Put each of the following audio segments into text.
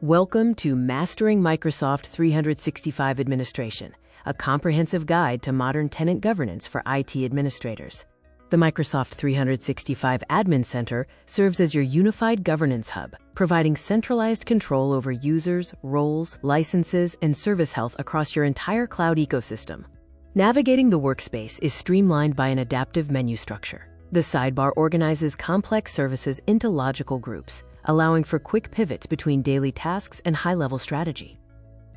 Welcome to Mastering Microsoft 365 Administration, a comprehensive guide to modern tenant governance for IT administrators. The Microsoft 365 Admin Center serves as your unified governance hub, providing centralized control over users, roles, licenses, and service health across your entire cloud ecosystem. Navigating the workspace is streamlined by an adaptive menu structure. The sidebar organizes complex services into logical groups, allowing for quick pivots between daily tasks and high-level strategy.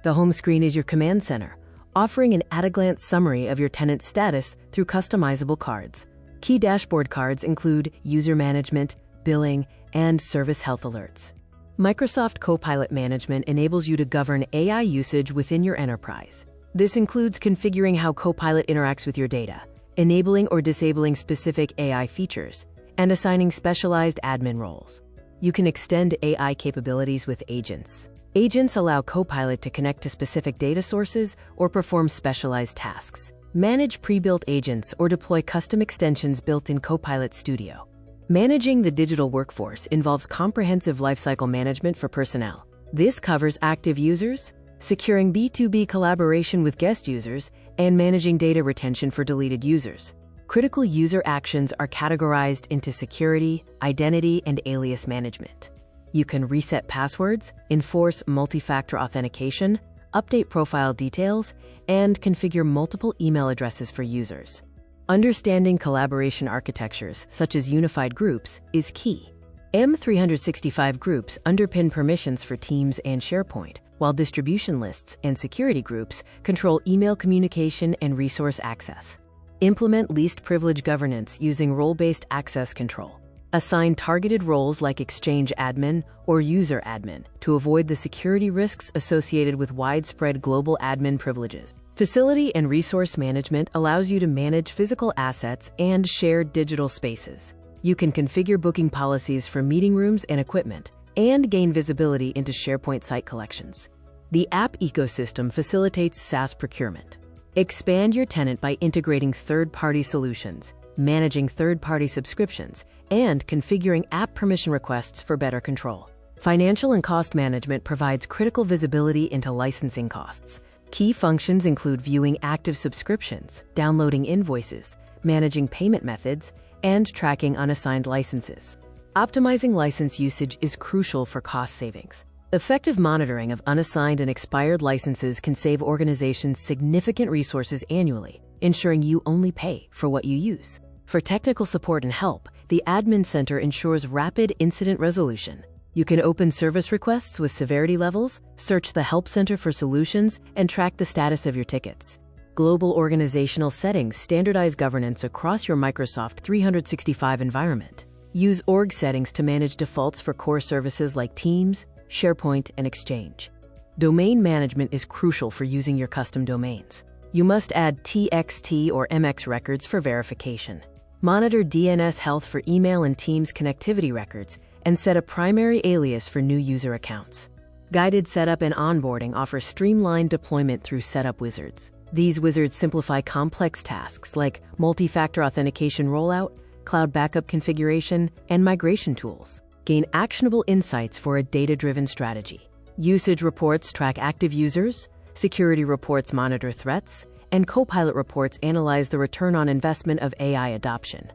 The home screen is your command center, offering an at-a-glance summary of your tenant's status through customizable cards. Key dashboard cards include user management, billing, and service health alerts. Microsoft Copilot Management enables you to govern AI usage within your enterprise. This includes configuring how Copilot interacts with your data, enabling or disabling specific AI features, and assigning specialized admin roles. You can extend AI capabilities with agents. Agents allow Copilot to connect to specific data sources or perform specialized tasks. Manage pre-built agents or deploy custom extensions built in Copilot Studio. Managing the digital workforce involves comprehensive lifecycle management for personnel. This covers active users, securing B2B collaboration with guest users, and managing data retention for deleted users. Critical user actions are categorized into security, identity, and alias management. You can reset passwords, enforce multi-factor authentication, update profile details, and configure multiple email addresses for users. Understanding collaboration architectures, such as unified groups, is key. M365 groups underpin permissions for Teams and SharePoint, while distribution lists and security groups control email communication and resource access. Implement least privilege governance using role-based access control. Assign targeted roles like Exchange Admin or User Admin to avoid the security risks associated with widespread global admin privileges. Facility and resource management allows you to manage physical assets and shared digital spaces. You can configure booking policies for meeting rooms and equipment, and gain visibility into SharePoint site collections. The app ecosystem facilitates SaaS procurement. Expand your tenant by integrating third-party solutions, managing third-party subscriptions, and configuring app permission requests for better control. Financial and cost management provides critical visibility into licensing costs. Key functions include viewing active subscriptions, downloading invoices, managing payment methods, and tracking unassigned licenses. Optimizing license usage is crucial for cost savings. Effective monitoring of unassigned and expired licenses can save organizations significant resources annually, ensuring you only pay for what you use. For technical support and help, the Admin Center ensures rapid incident resolution. You can open service requests with severity levels, search the Help Center for solutions, and track the status of your tickets. Global organizational settings standardize governance across your Microsoft 365 environment. Use org settings to manage defaults for core services like Teams, SharePoint, and Exchange. Domain management is crucial for using your custom domains. You must add TXT or MX records for verification. Monitor DNS health for email and Teams connectivity records, and set a primary alias for new user accounts. Guided setup and onboarding offer streamlined deployment through setup wizards. These wizards simplify complex tasks like multi-factor authentication rollout, cloud backup configuration, and migration tools. Gain actionable insights for a data-driven strategy. Usage reports track active users, security reports monitor threats, and Copilot reports analyze the return on investment of AI adoption.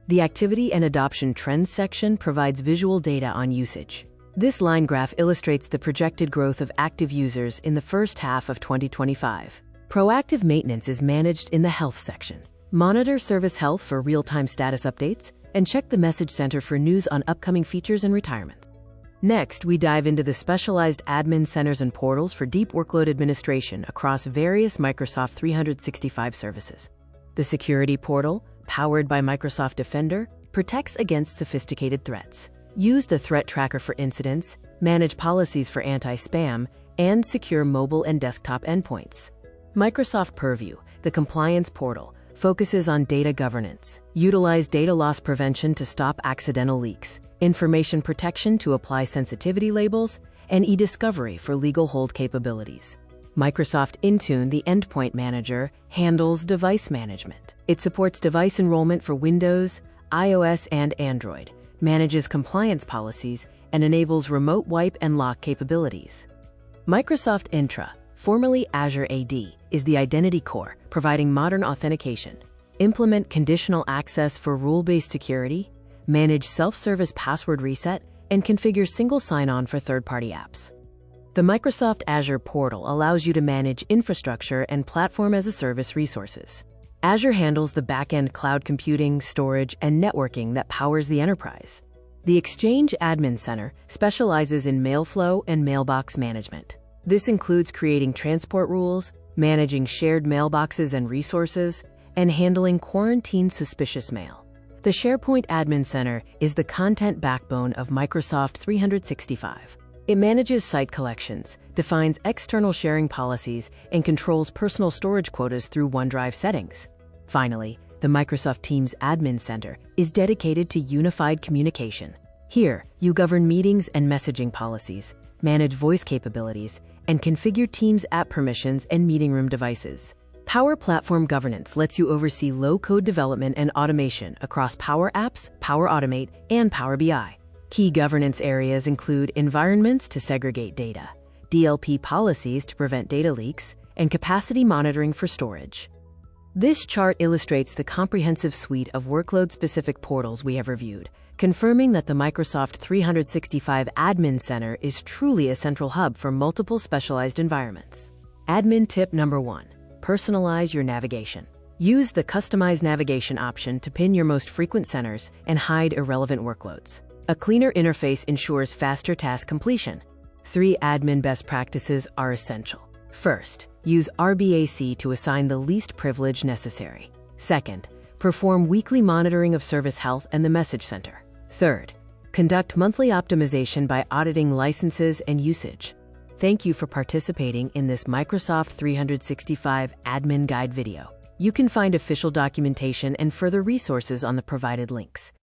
The Activity and Adoption Trends section provides visual data on usage. This line graph illustrates the projected growth of active users in the first half of 2025. Proactive maintenance is managed in the Health section. Monitor service health for real-time status updates, and check the Message Center for news on upcoming features and retirements. Next, we dive into the specialized admin centers and portals for deep workload administration across various Microsoft 365 services. The Security Portal, powered by Microsoft Defender, protects against sophisticated threats. Use the Threat Tracker for incidents, manage policies for anti-spam, and secure mobile and desktop endpoints. Microsoft Purview, the compliance portal, focuses on data governance. Utilize data loss prevention to stop accidental leaks, information protection to apply sensitivity labels, and e-discovery for legal hold capabilities. Microsoft Intune, the Endpoint Manager, handles device management. It supports device enrollment for Windows, iOS, and Android, manages compliance policies, and enables remote wipe and lock capabilities. Microsoft Entra, formerly Azure AD, is the identity core, providing modern authentication. Implement conditional access for rule-based security, manage self-service password reset, and configure single sign-on for third-party apps. The Microsoft Azure portal allows you to manage infrastructure and platform-as-a-service resources. Azure handles the back-end cloud computing, storage, and networking that powers the enterprise. The Exchange Admin Center specializes in mail flow and mailbox management. This includes creating transport rules, managing shared mailboxes and resources, and handling quarantined suspicious mail. The SharePoint Admin Center is the content backbone of Microsoft 365. It manages site collections, defines external sharing policies, and controls personal storage quotas through OneDrive settings. Finally, the Microsoft Teams Admin Center is dedicated to unified communication. Here, you govern meetings and messaging policies, manage voice capabilities, and configure Teams app permissions and meeting room devices. Power Platform Governance lets you oversee low-code development and automation across Power Apps, Power Automate, and Power BI. Key governance areas include environments to segregate data, DLP policies to prevent data leaks, and capacity monitoring for storage. This chart illustrates the comprehensive suite of workload-specific portals we have reviewed, confirming that the Microsoft 365 Admin Center is truly a central hub for multiple specialized environments. Admin tip number 1. Personalize your navigation. Use the Customize Navigation option to pin your most frequent centers and hide irrelevant workloads. A cleaner interface ensures faster task completion. 3 admin best practices are essential. First, use RBAC to assign the least privilege necessary. Second, perform weekly monitoring of service health and the message center. Third, conduct monthly optimization by auditing licenses and usage. Thank you for participating in this Microsoft 365 Admin Guide video. You can find official documentation and further resources on the provided links.